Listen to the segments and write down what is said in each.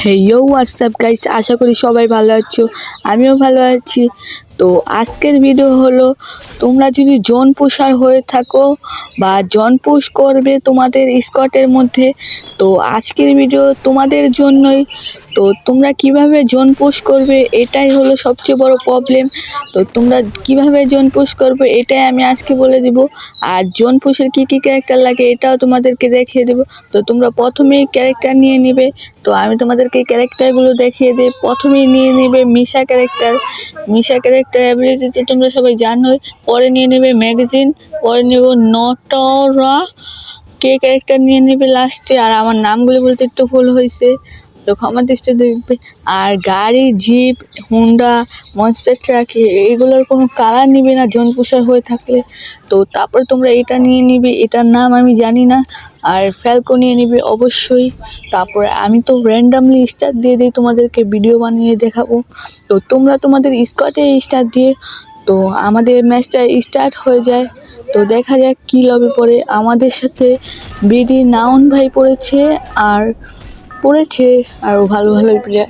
হেইয়ো WhatsApp guys, আশা করি সবাই ভালো আছো। আমিও ভালো আছি। তো আজকের ভিডিও হলো, তোমরা যদি জোন পুষার হয়ে থাকো বা জোন পুশ করবে তোমাদের স্কোয়াডের মধ্যে, তো আজকের ভিডিও তোমাদের জন্যই। তো তোমরা কিভাবে জোন পুশ করবে এটাই হলো সবচেয়ে বড় প্রবলেম। তো তোমরা কিভাবে জোন পুশ করবে এটাই আমি আজকে বলে দিব। আর জোন পুশের কী কী ক্যারেক্টার লাগে এটাও তোমাদেরকে দেখিয়ে দেবো। তো তোমরা প্রথমেই ক্যারেক্টার নিয়ে নিবে। তো আমি তোমাদেরকে ক্যারেক্টারগুলো দেখিয়ে দিই। প্রথমেই নিয়ে নেবে মিশা ক্যারেক্টার। মিশা ক্যারেক্টার অ্যাবিলিটি তো তোমরা সবাই জানোই। পরে নিয়ে নেবে ম্যাগাজিন, পরে নেব নটরা কে ক্যারেক্টার নিয়ে নেবে লাস্টে। আর আমার নামগুলো বলতে একটু ভুল হয়েছে, তো ক্ষমা দৃষ্টি দেখবে। আর গাড়ি, জিপ, হুন্ডা, মনস্টার ট্রাক এইগুলোর কোনো কালার নিবে না জোন পুষার হয়ে থাকলে। তো তারপর তোমরা এটা নিয়ে নিবে, এটার নাম আমি জানি না। আর ফ্যালকো নিয়ে নিবে অবশ্যই। তারপরে আমি তো র্যান্ডামলি স্টার দিয়ে দিই, তোমাদেরকে ভিডিও বানিয়ে দেখাবো। তো তোমরা তোমাদের স্কোয়াডে স্টার দিয়ে, তো আমাদের ম্যাচটা স্টার্ট হয়ে যায়। তো দেখা যাক কী লবি পড়ে। আমাদের সাথে বিডি নাউন ভাই পড়েছে, আর আরও ভালো ভালো প্লেয়ার।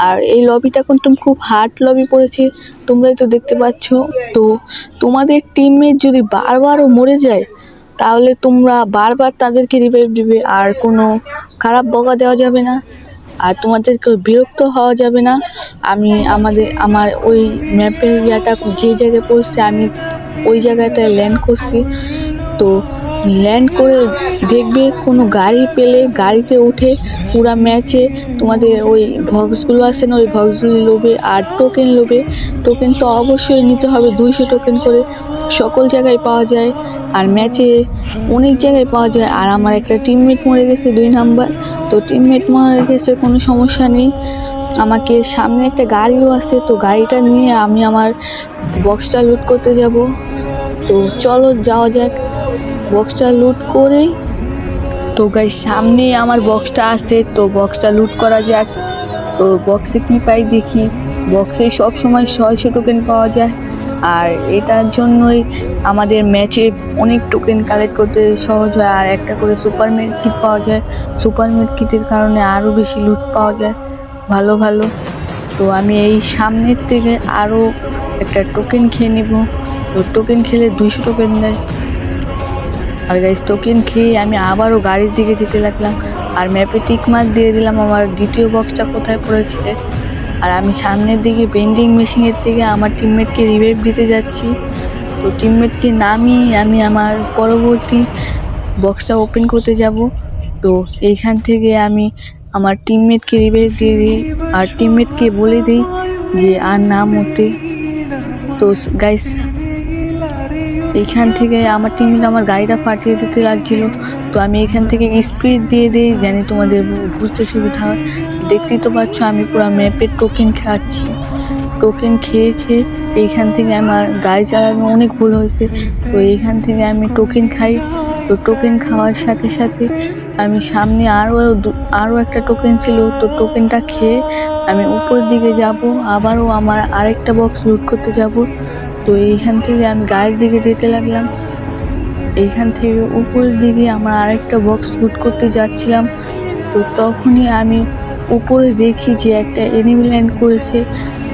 আর এই লবিটা কিন্তু খুব হার্ড লবি পড়েছে, তোমরাই তো দেখতে পাচ্ছ। তো তোমাদের টিমমেট যদি বারবারও মরে যায়, তাহলে তোমরা বারবার তাদেরকে রিভাইভ দিবে, আর কোনো খারাপ বকা দেওয়া যাবে না, আর তোমাদেরকে বিরক্ত হওয়া যাবে না। আমার ওই ম্যাপের ইয়াটা যে জায়গায় পড়ছে, আমি ওই জায়গাটায় ল্যান্ড করছি। তো ল্যান্ড করে দেখবে কোনো গাড়ি পেলে গাড়িতে উঠে পুরা ম্যাচে তোমাদের ওই বক্সগুলো আছে না, ওই বক্সগুলো লোবে। আর টোকেন লোবে, টোকেন তো অবশ্যই নিতে হবে। 200 টোকেন করে সকল জায়গায় পাওয়া যায়, আর ম্যাচে অনেক জায়গায় পাওয়া যায়। আর আমার একটা টিমমেট মরে গেছে 2 নাম্বার। তো টিমমেট মরে গেছে, কোনো সমস্যা নেই। আমাকে সামনে একটা গাড়িও আছে, তো গাড়িটা নিয়ে আমি আমার বক্সটা লুট করতে যাব। তো চলো যাওয়া যাক বক্সটা লুট করে। তো গাইস, সামনে আমার বক্সটা আছে, তো বক্সটা লুট করা যাক। তো বক্সে কি পাই দেখি। বক্সে সব সময় 600 টোকেন পাওয়া যায়, আর এটার জন্যই আমাদের ম্যাচে অনেক টোকেন কালেক্ট করতে সহজ হয়। আর একটা করে সুপার মেড কিট পাওয়া যায়, সুপার মেড কিটের কারণে আরও বেশি লুট পাওয়া যায় ভালো ভালো। তো আমি এই সামনের থেকে আরও একটা টোকেন খেয়ে নিব। তো টোকেন খেলে 200 টোকেন দেয়। আর গাইস, টোকেন খেয়ে আমি আবারও গাড়ির দিকে যেতে লাগলাম, আর ম্যাপে টিক মার্ক দিয়ে দিলাম আমার দ্বিতীয় বক্সটা কোথায় পড়েছে। আর আমি সামনের দিকে বেন্ডিং মেশিনের দিকে আমার টিমমেটকে রিভাইভ দিতে যাচ্ছি। তো টিমমেটকে নামিয়ে আমি আমার পরবর্তী বক্সটা ওপেন করতে যাব। তো এইখান থেকে আমি আমার টিমমেটকে রিভাইভ দিয়ে দিই, আর টিমমেটকে বলে দিই যে আর না মরতে। তো গাইস, এইখান থেকে আমার টিমমেট আমার গাড়িটা ফাটিয়ে দিতে লাগছিল। তো আমি এখান থেকে স্পিড দিয়ে দিই, জানি তোমাদের বুঝতে সুবিধা হয়। দেখতেই তো পাচ্ছ আমি পুরো ম্যাপের টোকেন খাচ্ছি। টোকেন খেয়ে খেয়ে এইখান থেকে আমার গাড়ি চালানো অনেক ভুল হয়েছে। তো এইখান থেকে আমি টোকেন খাই। তো টোকেন খাওয়ার সাথে সাথে আমি সামনে আরও একটা টোকেন ছিল, তো টোকেনটা খেয়ে আমি উপরের দিকে যাব। আবারও আমার আরেকটা বক্স লুট করতে যাব। তো এইখান থেকে আমি গাড়ির দিকে যেতে লাগলাম। এইখান থেকে উপরের দিকে আমার আরেকটা বক্স লুট করতে যাচ্ছিলাম। তো তখনই আমি উপরে দেখি যে একটা এনিমি ল্যান্ড করেছে।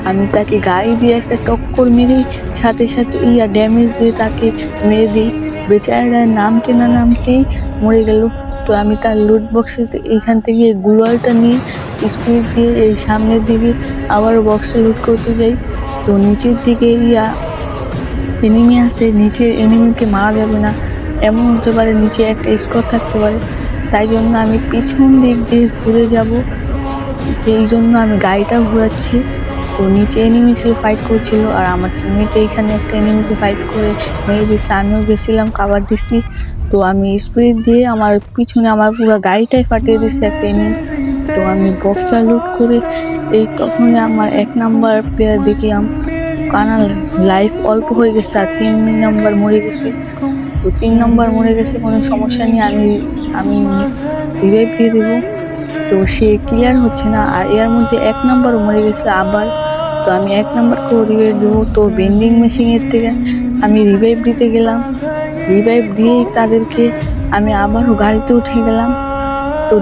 আমি তাকে গাড়ি দিয়ে একটা টক্কর মেরে সাথে সাথে ড্যামেজ দিয়ে তাকে মেরে দিই। বেচারা নামতে না নামতেই মরে গেল। তো আমি তার লুট বক্সে এইখান থেকে গ্লোয়ালটা নিয়ে স্পিড দিয়ে এই সামনের দিকে আবার বক্সে লুট করতে যাই। তো নিচের দিকে এনিমি আছে, নিচের এনিমিকে মারা যাবে না, এমন হতে পারে নিচে একটা স্কোর থাকতে পারে। তাই জন্য আমি পিছন দিক দিয়ে ঘুরে যাব, সেই জন্য আমি গাড়িটা ঘোরাচ্ছি। তো নিচে এনিমি ছিল, ফাইট করছিল, আর আমার টিমমেট এইখানে একটা এনিমিকে ফাইট করে মেরে দিচ্ছে। আমিও গেছিলাম, কাভার দিছি। তো আমি স্পিড দিয়ে আমার পিছনে আমার পুরো গাড়িটাই ফাটিয়ে দিচ্ছে একটা এনিমি। তো আমি বক্সটা লুট করে তখনই আমার 1 নাম্বার প্লেয়ার দেখলাম, কানাল লাইফ অল্প হয়ে গেছে, আর 3 নাম্বার মরে গেছে। তো 3 নাম্বার মরে গেছে, কোনো সমস্যা নেই, আমি রিভাইভ দিয়ে দেবো। তো সে ক্লিয়ার হচ্ছে না, আর এর মধ্যে 1 নাম্বারও মরে গেছে আবার। তো আমি 1 নাম্বারকেও রিভাইভ দেবো। তো বেন্ডিং মেশিনের থেকে আমি রিভাইভ দিতে গেলাম, রিভাইভ দিয়েই তাদেরকে আমি আবারও গাড়িতে উঠে গেলাম। তো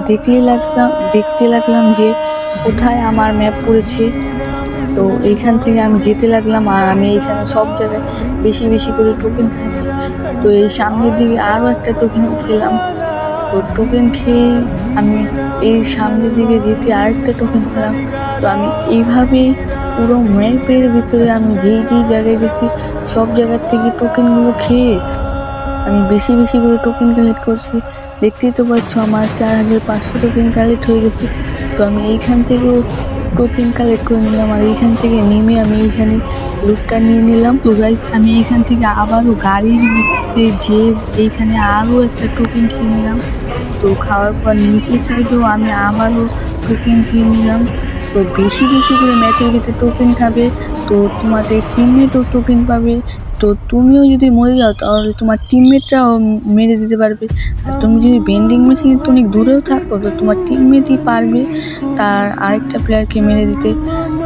দেখতে লাগলাম যে কোথায় আমার ম্যাপ পড়েছে। তো এইখান থেকে আমি যেতে লাগলাম, আর আমি এইখানে সব জায়গায় বেশি বেশি করে টোকেন খাচ্ছি। তো এই সামনের দিকে আরও একটা টোকেন খেলাম। তো টোকেন খেয়ে আমি এই সামনের দিকে যেতে আরেকটা টোকেন খেলাম। তো আমি এইভাবেই পুরো ম্যাপের ভিতরে আমি যেই যেই জায়গায় গেছি সব জায়গার থেকে টোকেনগুলো খেয়ে আমি বেশি বেশি করে টোকেন কালেক্ট করছি। দেখতেই তো পাচ্ছ আমার 4500 টোকেন কালেক্ট হয়ে গেছে। তো আমি এইখান থেকেও টোকেন কালেক্ট করে নিলাম, আর এইখান থেকে নেমে আমি এইখানে লুটটা নিয়ে নিলাম। তো গাইস আমি এইখান থেকে আবারও গাড়ির ভিতরে যে এইখানে আরও একটা টোকেন খেয়ে নিলাম। তো খাওয়ার পর নিচের সাইডেও আমি আবারও টোকেন খেয়ে নিলাম। তো বেশি বেশি করে ম্যাচের ভিতরে টোকেন খাবে তো তোমাদের টিমমেটও টোকেন পাবে। তো তুমিও যদি মরে যাও তাহলে তোমার টিমমেটরাও মেরে দিতে পারবে। আর তুমি যদি বেন্ডিং মেশিনে তো অনেক দূরেও থাকো তো তোমার টিমমেটই পারবে তার আরেকটা প্লেয়ারকে মেরে দিতে।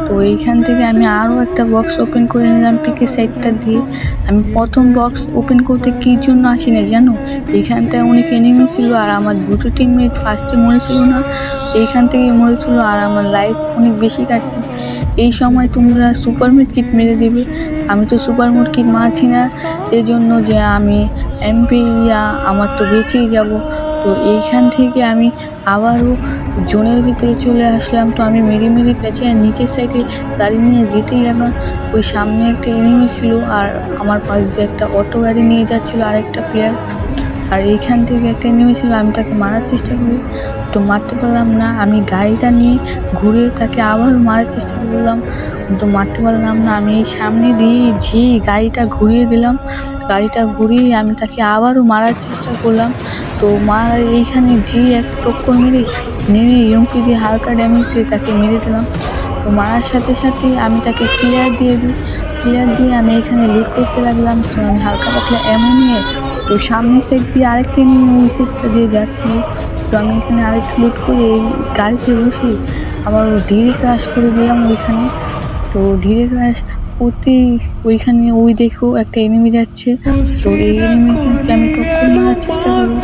তো এইখান থেকে আমি আরও একটা বক্স ওপেন করে নিলাম পিকের সাইডটা দিয়ে। আমি প্রথম বক্স ওপেন করতে কী জন্য আসি না জানো, এইখানটায় অনেক এনিমি ছিল আর আমার দুটো টিমমেট ফার্স্টে মরেছিল না, এইখান থেকে মরেছিল আর আমার লাইফ অনেক বেশি কাটছে। এই সময় তোমরা সুপার মিড কিট মেরে দেবে। আমি তো সুপার মিড কিট মারছি না, এই জন্য যে আমি এমপি আমার তো বেঁচেই যাব। তো এইখান থেকে আমি আবারও জোনের ভিতরে চলে আসলাম। তো আমি মেরে মেরে পেঁচে নিচের সাইডে গাড়ি নিয়ে যেতেই লাগলাম। ওই সামনে একটা এনিমি ছিল আর আমার পাশ দিয়ে একটা অটো গাড়ি নিয়ে যাচ্ছিলো আরেকটা প্লেয়ার। আর এইখান থেকে একটা এনিমি ছিল, আমি তাকে মারার চেষ্টা করি তো মারতে পারলাম না। আমি গাড়িটা নিয়ে ঘুরে তাকে আবার মারার চেষ্টা করলাম তো মারতে পারলাম না। আমি এই সামনে দিয়ে যেই গাড়িটা ঘুরিয়ে দিলাম, গাড়িটা ঘুরিয়ে আমি তাকে আবারও মারার চেষ্টা করলাম। তো এইখানে যে এক টক্কর মেরে নেমে ইউমপি দিয়ে হালকা ড্যামেজ দিয়ে তাকে মেরে দিলাম। তো মারার সাথে সাথে আমি তাকে ক্লিয়ার দিয়ে দিই। ক্লিয়ার দিয়ে আমি এখানে লুট করতে লাগলাম। তো আমি হালকা পাতলা এমন নিয়ে তো সামনের সাইড দিয়ে আরেকটা নিয়ে ওই সাইডটা দিয়ে যাচ্ছিল। তো আমি এখানে আরেকটু লুট করে গাড়িতে বসে আবার ধীরে ক্রাশ করে দিলাম ওইখানে। তো ধীরে ক্রাশ করতে ওইখানে ওই দেখো একটা এনিমি যাচ্ছে। তো এই এনিমিকে আমি টক্কর মারার চেষ্টা করব।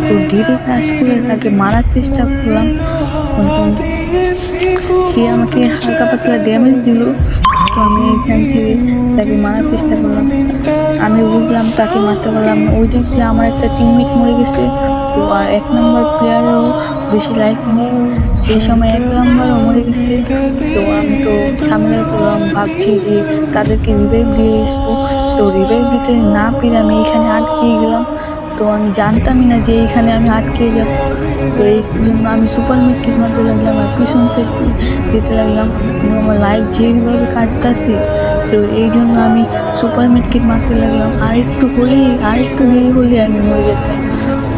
তো ধীরে ক্রাশ করে তাকে মারার চেষ্টা করলাম। সে আমাকে হালকা পাতলা ড্যামেজ দিল। তো আমি এখান থেকে তাকে মারার চেষ্টা করলাম। আমি বুঝলাম তাকে মারতে পারলাম না, ওই দিক দিয়ে আমার একটা টিমমেট মরে গেছে। তো আর 1 নম্বর প্লেয়ারেও বেশি লাইফ নেই, এই সময় 1 নম্বরও মরে গেছে। তো আমি তো ঝামেলায় পড়লাম, ভাবছি যে তাদেরকে রিভাইভ দিয়ে আসবো। তো রিভাইভ দিতে না পেরে আমি এখানে আটকে গেলাম। তো আমি জানতামই না যে এইখানে আমি আটকে যাব। তো এই জন্য আমি সুপার মিড কিট মারতে লাগলাম আর পিছন সাইড দিতে লাগলাম। আমার লাইফ যেভাবে কাটতেছে তো এই জন্য আমি সুপার মিড কিট মারতে লাগলাম। আর একটু দেরি হলে আমি মরে যেতাম।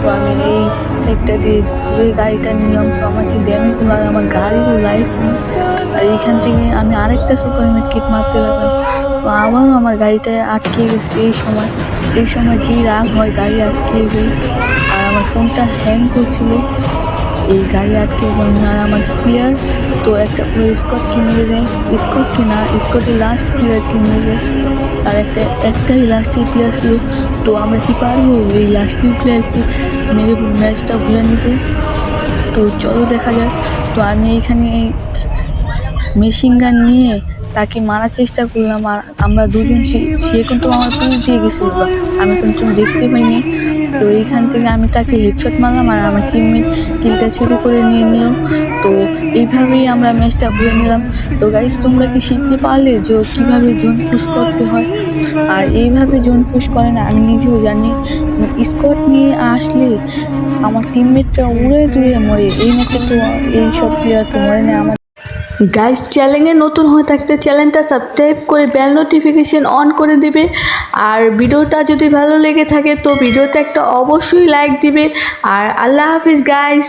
তো আমি এই সাইডটা দিয়ে ঘুরে গাড়িটা নিলাম। তো আমাকে ড্যামেজ হলো আর আমার গাড়িরও লাইফ নেই। আর এইখান থেকে আমি আরেকটা সুপার মিড কিট মারতে লাগলাম। তো আবারও আমার গাড়িটা আটকে গেছে। এই সময় যেই রাগ হয় গাড়ি আটকে গেলে, আর আমার ফোনটা হ্যাং করছিল এই গাড়ি আটকে জন্য। আর আমার প্লেয়ার তো একটা পুরো স্কটকে মেরে দেয়, স্কটকে না স্কটের লাস্ট প্লেয়ারকে মেরে দেয়। আর একটাই লাস্টের প্লেয়ার ছিল। তো আমরা কি পারবো এই লাস্টের প্লেয়ারকে মেরে ম্যাচটা ভুলে নিতে? তো চলো দেখা যাক। তো আমি এইখানে মেশিন গান নিয়ে তাকে মারার চেষ্টা করলাম। আর আমরা দুজন সে কিন্তু আমার পিছ দিয়ে গেছিল, আমি কিন্তু দেখতে পাইনি। তো এইখান থেকে আমি তাকে হেডশট মারলাম আর আমার টিমমেট কিলটা চুরি করে নিয়ে নিল। তো এইভাবেই আমরা ম্যাচটা ঘুরে নিলাম। তো গাইস তোমরা কি শিখতে পারলে যে কীভাবে জোন পুশ করতে হয়? আর এইভাবে জোন পুশ করে না আমি নিজেও জানি। স্কট নিয়ে আসলে আমার টিমমেটরা উড়ে দূরে মরে। এই ম্যাচে তো এইসব প্লেয়ার তো মরে না। আমার গাইস চ্যানেলে নতুন হয়ে থাকতে চ্যানেলটা সাবস্ক্রাইব করে বেল নোটিফিকেশন অন করে দিবে। আর ভিডিওটা যদি ভালো লেগে থাকে তো ভিডিওতে একটা অবশ্যই লাইক দিবে। আর আল্লাহ হাফিজ গাইস।